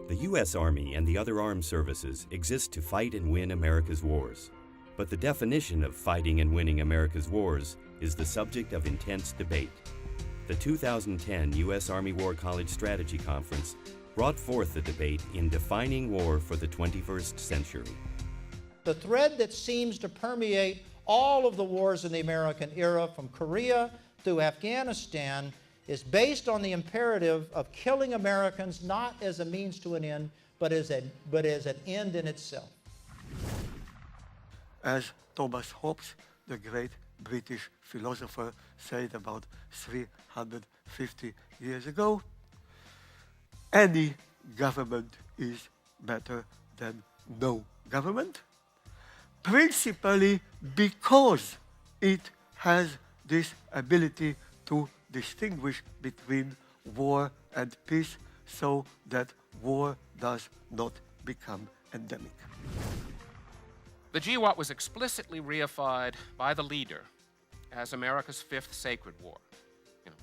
The U.S. Army and the other armed services exist to fight and win America's wars. But the definition of fighting and winning America's wars is the subject of intense debate. The 2010 U.S. Army War College Strategy Conference brought forth the debate in defining war for the 21st century. The thread that seems to permeate all of the wars in the American era, from Korea to Afghanistan, is based on the imperative of killing Americans not as a means to an end, but as an end in itself. As Thomas Hobbes, the great British philosopher, said about 350 years ago, any government is better than no government, principally because it has this ability to distinguish between war and peace so that war does not become endemic. The GWOT was explicitly reified by the leader as America's fifth sacred war.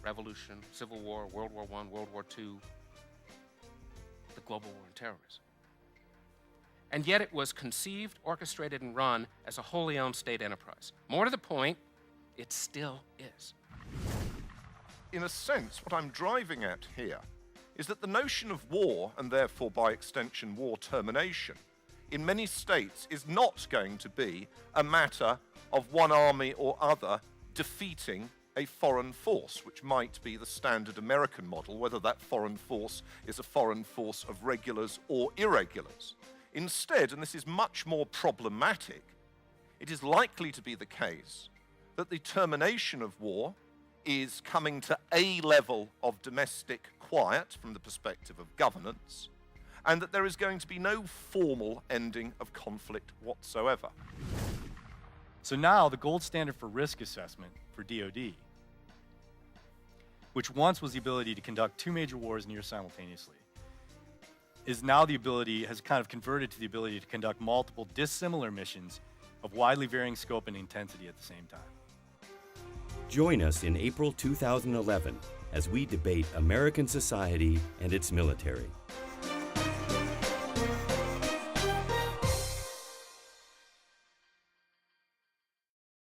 Revolution, Civil War, World War I, World War II, the global war on terrorism. And yet it was conceived, orchestrated, and run as a wholly owned state enterprise. More to the point, it still is. In a sense, what I'm driving at here is that the notion of war, and therefore by extension war termination, in many states is not going to be a matter of one army or other defeating a foreign force, which might be the standard American model, whether that foreign force is a foreign force of regulars or irregulars. Instead, and this is much more problematic, it is likely to be the case that the termination of war is coming to a level of domestic quiet from the perspective of governance, and that there is going to be no formal ending of conflict whatsoever. So now the gold standard for risk assessment for DoD, which once was the ability to conduct two major wars near simultaneously, is now has kind of converted to the ability to conduct multiple dissimilar missions of widely varying scope and intensity at the same time. Join us in April 2011 as we debate American society and its military.